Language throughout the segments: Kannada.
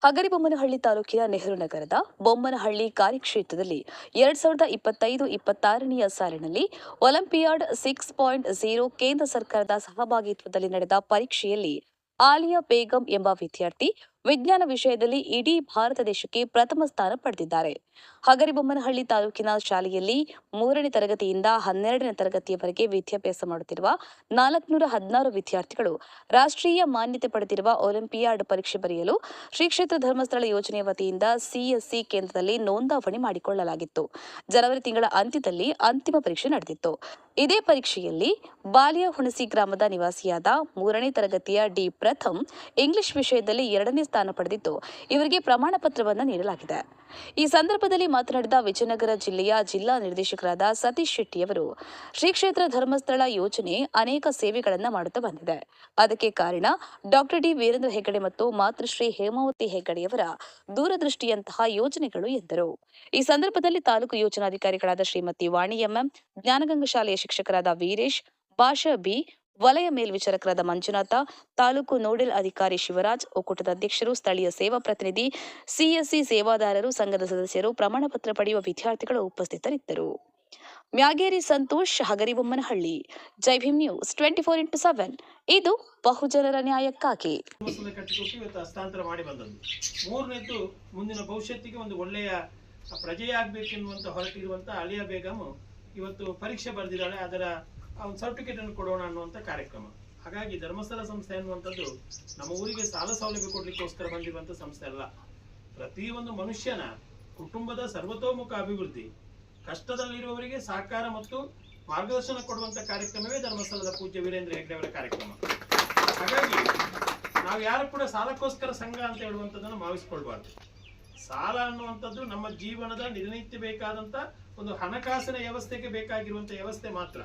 ಹಗರಿಬೊಮ್ಮನಹಳ್ಳಿ ತಾಲೂಕಿನ ನೆಹರು ನಗರದ ಬೊಮ್ಮನಹಳ್ಳಿ ಕಾರ್ಯಕ್ಷೇತ್ರದಲ್ಲಿ 2025-26ನೇ ಸಾಲಿನಲ್ಲಿ ಒಲಿಂಪಿಯಾಡ್ 6.0 ಕೇಂದ್ರ ಸರ್ಕಾರದ ಸಹಭಾಗಿತ್ವದಲ್ಲಿ ನಡೆದ ಪರೀಕ್ಷೆಯಲ್ಲಿ ಆಲಿಯಾ ಬೇಗಂ ಎಂಬ ವಿದ್ಯಾರ್ಥಿ ವಿಜ್ಞಾನ ವಿಷಯದಲ್ಲಿ ಇಡೀ ಭಾರತ ದೇಶಕ್ಕೆ ಪ್ರಥಮ ಸ್ಥಾನ ಪಡೆದಿದ್ದಾರೆ. ಹಗರಿಬೊಮ್ಮನಹಳ್ಳಿ ತಾಲೂಕಿನ ಶಾಲೆಯಲ್ಲಿ 3ನೇ ತರಗತಿಯಿಂದ 12ನೇ ತರಗತಿಯವರೆಗೆ ವಿದ್ಯಾಭ್ಯಾಸ ಮಾಡುತ್ತಿರುವ 416 ವಿದ್ಯಾರ್ಥಿಗಳು ರಾಷ್ಟ್ರೀಯ ಮಾನ್ಯತೆ ಪಡೆದಿರುವ ಒಲಿಂಪಿಯಾಡ್ ಪರೀಕ್ಷೆ ಬರೆಯಲು ಶ್ರೀ ಕ್ಷೇತ್ರ ಧರ್ಮಸ್ಥಳ ಯೋಜನೆಯ ವತಿಯಿಂದ ಸಿಎಸ್ಸಿ ಕೇಂದ್ರದಲ್ಲಿ ನೋಂದಾವಣಿ ಮಾಡಿಕೊಳ್ಳಲಾಗಿತ್ತು. ಜನವರಿ ತಿಂಗಳ ಅಂತ್ಯದಲ್ಲಿ ಅಂತಿಮ ಪರೀಕ್ಷೆ ನಡೆದಿತ್ತು. ಇದೇ ಪರೀಕ್ಷೆಯಲ್ಲಿ ಬಾಲಿಯಹುಣಸಿ ಗ್ರಾಮದ ನಿವಾಸಿಯಾದ 3ನೇ ತರಗತಿಯ ಡಿ ಪ್ರಥಮ್ ಇಂಗ್ಲಿಷ್ ವಿಷಯದಲ್ಲಿ 2ನೇ ಸ್ಥಾನ ಪಡೆದಿದ್ದು, ಇವರಿಗೆ ಪ್ರಮಾಣ ಪತ್ರವನ್ನು ನೀಡಲಾಗಿದೆ. ಈ ಸಂದರ್ಭದಲ್ಲಿ ಮಾತನಾಡಿದ ವಿಜಯನಗರ ಜಿಲ್ಲೆಯ ಜಿಲ್ಲಾ ನಿರ್ದೇಶಕರಾದ ಸತೀಶ್ ಶೆಟ್ಟಿಯವರು, ಶ್ರೀ ಕ್ಷೇತ್ರ ಧರ್ಮಸ್ಥಳ ಯೋಜನೆ ಅನೇಕ ಸೇವೆಗಳನ್ನು ಮಾಡುತ್ತಾ ಬಂದಿದೆ. ಅದಕ್ಕೆ ಕಾರಣ ಡಾಕ್ಟರ್ ಡಿ ವೀರೇಂದ್ರ ಹೆಗ್ಗಡೆ ಮತ್ತು ಮಾತೃಶ್ರೀ ಹೇಮಾವತಿ ಹೆಗ್ಗಡೆಯವರ ದೂರದೃಷ್ಟಿಯಂತಹ ಯೋಜನೆಗಳು ಎಂದರು. ಈ ಸಂದರ್ಭದಲ್ಲಿ ತಾಲೂಕು ಯೋಜನಾಧಿಕಾರಿಗಳಾದ ಶ್ರೀಮತಿ ವಾಣಿ ಎಂಎಂ, ಜ್ಞಾನಗಂಗಾ ಶಾಲೆಯ ಶಿಕ್ಷಕರಾದ ವೀರೇಶ್, ಭಾಷಾ ಬಿ, ವಲಯ ಮೇಲ್ವಿಚಾರಕರಾದ ಮಂಜುನಾಥ, ತಾಲೂಕು ನೋಡೆಲ್ ಅಧಿಕಾರಿ ಶಿವರಾಜ್, ಒಕ್ಕೂಟದ ಅಧ್ಯಕ್ಷರು, ಸ್ಥಳೀಯ ಸೇವಾ ಪ್ರತಿನಿಧಿ, ಸಿಎಸ್ಸಿ ಸೇವಾದಾರರು, ಸಂಘದ ಸದಸ್ಯರು, ಪ್ರಮಾಣ ಪತ್ರ ಪಡೆಯುವ ವಿದ್ಯಾರ್ಥಿಗಳು ಉಪಸ್ಥಿತರಿದ್ದರು. ಮ್ಯಾಗೇರಿ ಸಂತೋಷ್, ಹಗರಿಬೊಮ್ಮನಹಳ್ಳಿ. ಜೈ ಭೀಮ್ ನ್ಯೂಸ್ 24x7. ಇದು ಬಹುಜನರ ನ್ಯಾಯಕ್ಕಾಗಿ. ಹಸ್ತಾಂತರ ಮಾಡಿ ಬಂದದ್ದು. ಮೂರನೇದು ಮುಂದಿನ ಭವಿಷ್ಯತ್ತಿಗೆ ಒಂದು ಒಳ್ಳೆಯ ಪ್ರಜೆಯಾಗಬೇಕೆನ್ನುವಂತ ಹೊರಟಿರುವಂತ ಆಲಿಯಾ ಬೇಗಂ ಇವತ್ತು ಪರೀಕ್ಷೆ ಬರೆದಿದ್ದಾಳೆ. ಅದರ ಒಂದು ಸರ್ಟಿಫಿಕೇಟ್ ಅನ್ನು ಕೊಡೋಣ ಅನ್ನುವಂಥ ಕಾರ್ಯಕ್ರಮ. ಹಾಗಾಗಿ ಧರ್ಮಸ್ಥಳ ಸಂಸ್ಥೆ ಅನ್ನುವಂಥದ್ದು ನಮ್ಮ ಊರಿಗೆ ಸಾಲ ಸೌಲಭ್ಯ ಕೊಡ್ಲಿಕ್ಕೋಸ್ಕರ ಬಂದಿರುವಂತ ಸಂಸ್ಥೆ ಅಲ್ಲ. ಪ್ರತಿಯೊಂದು ಮನುಷ್ಯನ ಕುಟುಂಬದ ಸರ್ವತೋಮುಖ ಅಭಿವೃದ್ಧಿ, ಕಷ್ಟದಲ್ಲಿರುವವರಿಗೆ ಸಹಕಾರ ಮತ್ತು ಮಾರ್ಗದರ್ಶನ ಕೊಡುವಂತ ಕಾರ್ಯಕ್ರಮವೇ ಧರ್ಮಸ್ಥಳದ ಪೂಜ್ಯ ವೀರೇಂದ್ರ ಹೆಗ್ಗಡೆ ಅವರ ಕಾರ್ಯಕ್ರಮ. ಹಾಗಾಗಿ ನಾವು ಯಾರು ಕೂಡ ಸಾಲಕ್ಕೋಸ್ಕರ ಸಂಘ ಅಂತ ಹೇಳುವಂಥದ್ದನ್ನು ಭಾವಿಸ್ಕೊಳ್ಬಾರ್ದು. ಸಾಲ ಅನ್ನುವಂಥದ್ದು ನಮ್ಮ ಜೀವನದ ದಿನನಿತ್ಯ ಬೇಕಾದಂತ ಒಂದು ಹಣಕಾಸಿನ ವ್ಯವಸ್ಥೆಗೆ ಬೇಕಾಗಿರುವಂತ ವ್ಯವಸ್ಥೆ ಮಾತ್ರ.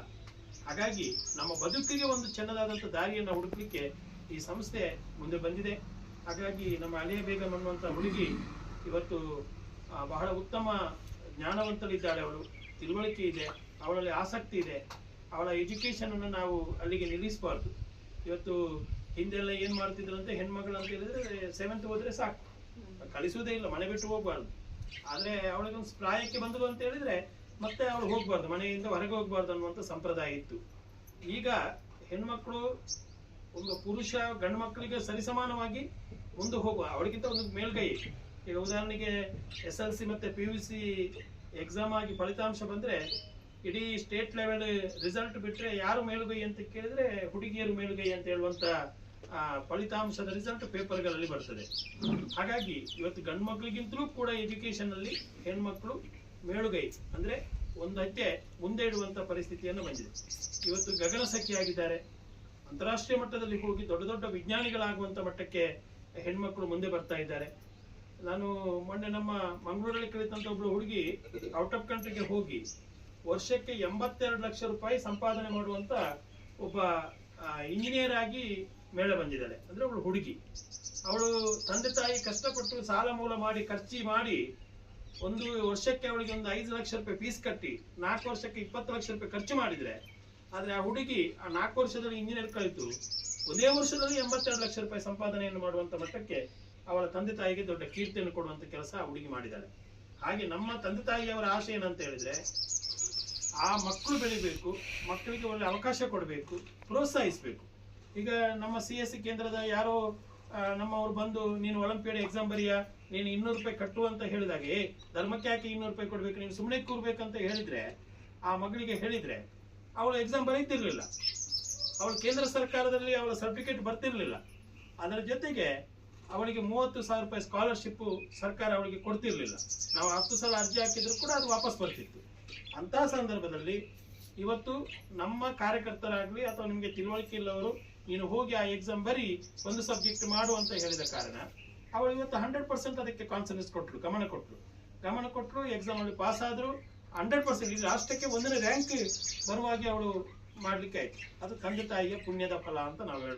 ಹಾಗಾಗಿ ನಮ್ಮ ಬದುಕಿಗೆ ಒಂದು ಚೆನ್ನದಾದಂಥ ದಾರಿಯನ್ನು ಹುಡುಕಲಿಕ್ಕೆ ಈ ಸಂಸ್ಥೆ ಮುಂದೆ ಬಂದಿದೆ. ಹಾಗಾಗಿ ನಮ್ಮ ಆಲಿಯಾ ಬೇಗಂ ಅನ್ನುವಂಥ ಹುಡುಗಿ ಇವತ್ತು ಬಹಳ ಉತ್ತಮ ಜ್ಞಾನವಂತಳಿದ್ದಾಳೆ. ಅವಳು ತಿಳುವಳಿಕೆ ಇದೆ, ಅವಳಲ್ಲಿ ಆಸಕ್ತಿ ಇದೆ. ಅವಳ ಎಜುಕೇಶನ್ ಅನ್ನು ನಾವು ಅಲ್ಲಿಗೆ ನಿಲ್ಲಿಸಬಾರ್ದು. ಇವತ್ತು ಹಿಂದೆಲ್ಲ ಏನ್ ಮಾಡ್ತಿದ್ರಂತೆ, ಹೆಣ್ಮಗಳು ಅಂತ ಹೇಳಿದ್ರೆ 7th ಹೋದ್ರೆ ಸಾಕು, ಕಳಿಸುವುದೇ ಇಲ್ಲ, ಮನೆ ಬಿಟ್ಟು ಹೋಗ್ಬಾರ್ದು. ಆದ್ರೆ ಅವಳಿಗೊಂದು ಪ್ರಾಯಕ್ಕೆ ಬಂದಳು ಅಂತ ಹೇಳಿದ್ರೆ ಮತ್ತೆ ಅವಳು ಹೋಗ್ಬಾರ್ದು, ಮನೆಯಿಂದ ಹೊರಗೆ ಹೋಗ್ಬಾರ್ದು ಅನ್ನುವಂಥ ಸಂಪ್ರದಾಯ ಇತ್ತು. ಈಗ ಹೆಣ್ಮಕ್ಳು ಒಂದು ಪುರುಷ ಗಂಡು ಮಕ್ಕಳಿಗೆ ಸರಿಸಮಾನವಾಗಿ ಮುಂದೆ ಹೋಗುವ, ಅವಳಿಗಿಂತ ಒಂದು ಮೇಲ್ಗೈ. ಈಗ ಉದಾಹರಣೆಗೆ SLC ಮತ್ತೆ PUC ಎಕ್ಸಾಮ್ ಆಗಿ ಫಲಿತಾಂಶ ಬಂದ್ರೆ ಇಡೀ ಸ್ಟೇಟ್ ಲೆವೆಲ್ ರಿಸಲ್ಟ್ ಬಿಟ್ರೆ ಯಾರು ಮೇಲುಗೈ ಅಂತ ಕೇಳಿದ್ರೆ ಹುಡುಗಿಯರು ಮೇಲುಗೈ ಅಂತ ಹೇಳುವಂತ ಫಲಿತಾಂಶದ ರಿಸಲ್ಟ್ ಪೇಪರ್ಗಳಲ್ಲಿ ಬರ್ತದೆ. ಹಾಗಾಗಿ ಇವತ್ತು ಗಂಡು ಮಕ್ಕಳಿಗಿಂತಲೂ ಕೂಡ ಎಜುಕೇಶನ್ ಅಲ್ಲಿ ಹೆಣ್ಮಕ್ಳು ಮೇಲುಗೈ ಅಂದ್ರೆ ಒಂದು ಹೆಜ್ಜೆ ಮುಂದೆ ಇಡುವಂತ ಪರಿಸ್ಥಿತಿಯನ್ನು ಬಂದಿದೆ. ಇವತ್ತು ಗಗನಸಖಿಯಾಗಿದ್ದಾರೆ, ಅಂತಾರಾಷ್ಟ್ರೀಯ ಮಟ್ಟದಲ್ಲಿ ಹೋಗಿ ದೊಡ್ಡ ದೊಡ್ಡ ವಿಜ್ಞಾನಿಗಳಾಗುವಂತ ಮಟ್ಟಕ್ಕೆ ಹೆಣ್ಮಕ್ಳು ಮುಂದೆ ಬರ್ತಾ ಇದ್ದಾರೆ. ನಾನು ಮೊನ್ನೆ ನಮ್ಮ ಮಂಗಳೂರಲ್ಲಿ ಕಲಿತಂತ ಒಬ್ಳು ಹುಡುಗಿ ಔಟ್ ಆಫ್ ಕಂಟ್ರಿಗೆ ಹೋಗಿ ವರ್ಷಕ್ಕೆ 82 ಲಕ್ಷ ರೂಪಾಯಿ ಸಂಪಾದನೆ ಮಾಡುವಂತ ಒಬ್ಬ ಇಂಜಿನಿಯರ್ ಆಗಿ ಮೇಲೆ ಬಂದಿದ್ದಾಳೆ. ಅಂದ್ರೆ ಅವಳು ಹುಡುಗಿ, ಅವಳು ತಂದೆ ತಾಯಿ ಕಷ್ಟಪಟ್ಟು ಸಾಲ ಮೂಲ ಮಾಡಿ ಖರ್ಚಿ ಮಾಡಿ ಒಂದು ವರ್ಷಕ್ಕೆ ಅವಳಿಗೆ ಒಂದು 5 ಲಕ್ಷ ರೂಪಾಯಿ ಫೀಸ್ ಕಟ್ಟಿ 4 ವರ್ಷಕ್ಕೆ 20 ಲಕ್ಷ ರೂಪಾಯಿ ಖರ್ಚು ಮಾಡಿದ್ರೆ, ಆದ್ರೆ ಆ ಹುಡುಗಿ ಆ 4 ವರ್ಷದಲ್ಲಿ ಇಂಜಿನಿಯರ್ ಕಲಿತು ಒಂದೇ ವರ್ಷದಲ್ಲಿ 82 ಲಕ್ಷ ರೂಪಾಯಿ ಸಂಪಾದನೆಯನ್ನು ಮಾಡುವಂತ ಮಟ್ಟಕ್ಕೆ ಅವಳ ತಂದೆ ತಾಯಿಗೆ ದೊಡ್ಡ ಕೀರ್ತಿಯನ್ನು ಕೊಡುವಂತ ಕೆಲಸ ಆ ಹುಡುಗಿ ಮಾಡಿದ್ದಾಳೆ. ಹಾಗೆ ನಮ್ಮ ತಂದೆ ತಾಯಿಯವರ ಆಶೆ ಏನಂತ ಹೇಳಿದ್ರೆ, ಆ ಮಕ್ಕಳು ಬೆಳಿಬೇಕು, ಮಕ್ಕಳಿಗೆ ಒಳ್ಳೆ ಅವಕಾಶ ಕೊಡಬೇಕು, ಪ್ರೋತ್ಸಾಹಿಸಬೇಕು. ಈಗ ನಮ್ಮ CSC ಕೇಂದ್ರದ ಯಾರೋ ನಮ್ಮವ್ರು ಬಂದು ನೀನು ಒಲಿಂಪಿಯಾಡ್ ಎಕ್ಸಾಮ್ ಬರಿಯಾ, ನೀನು 200 ರೂಪಾಯಿ ಕಟ್ಟು ಅಂತ ಹೇಳಿದಾಗೆ, ಧರ್ಮಕ್ಕೆ ಯಾಕೆ 200 ರೂಪಾಯಿ ಕೊಡ್ಬೇಕು, ನೀನು ಸುಮ್ಮನೆ ಕೂರ್ಬೇಕಂತ ಹೇಳಿದ್ರೆ, ಆ ಮಗಳಿಗೆ ಹೇಳಿದ್ರೆ ಅವಳು ಎಕ್ಸಾಮ್ ಬರೀತಿರ್ಲಿಲ್ಲ, ಅವಳು ಕೇಂದ್ರ ಸರ್ಕಾರದಲ್ಲಿ ಅವಳ ಸರ್ಟಿಫಿಕೇಟ್ ಬರ್ತಿರ್ಲಿಲ್ಲ. ಅದರ ಜೊತೆಗೆ ಅವಳಿಗೆ 30,000 ರೂಪಾಯಿ ಸ್ಕಾಲರ್ಶಿಪ್ ಸರ್ಕಾರ ಅವಳಿಗೆ ಕೊಡ್ತಿರ್ಲಿಲ್ಲ. ನಾವು 10 ಸಲ ಅರ್ಜಿ ಹಾಕಿದ್ರು ಕೂಡ ಅದು ವಾಪಸ್ ಬರ್ತಿತ್ತು. ಅಂತಹ ಸಂದರ್ಭದಲ್ಲಿ ಇವತ್ತು ನಮ್ಮ ಕಾರ್ಯಕರ್ತರಾಗ್ಲಿ ಅಥವಾ ನಿಮ್ಗೆ ತಿಳುವಳಿಕೆ ಇಲ್ಲವರು ನೀನು ಹೋಗಿ ಆ ಎಕ್ಸಾಮ್ ಬರಿ, ಒಂದು ಸಬ್ಜೆಕ್ಟ್ ಮಾಡು ಅಂತ ಹೇಳಿದ ಕಾರಣ ಅವಳು ಇವತ್ತು 100% ಅದಕ್ಕೆ ಕಾನ್ಸಂಟ್ರೇಟ್ ಕೊಟ್ರು, ಗಮನ ಕೊಟ್ಟರು, ಎಕ್ಸಾಮ್ ಅಲ್ಲಿ ಪಾಸ್ ಆದ್ರು. 100% ರಾಷ್ಟ್ರಕ್ಕೆ 1ನೇ ರ್ಯಾಂಕ್ ಬರುವಾಗಿ ಅವಳು ಮಾಡ್ಲಿಕ್ಕೆ ಆಯ್ತು. ಅದು ತಂದೆ ತಾಯಿಯ ಪುಣ್ಯದ ಫಲ ಅಂತ ನಾವು ಹೇಳ್ತೀವಿ.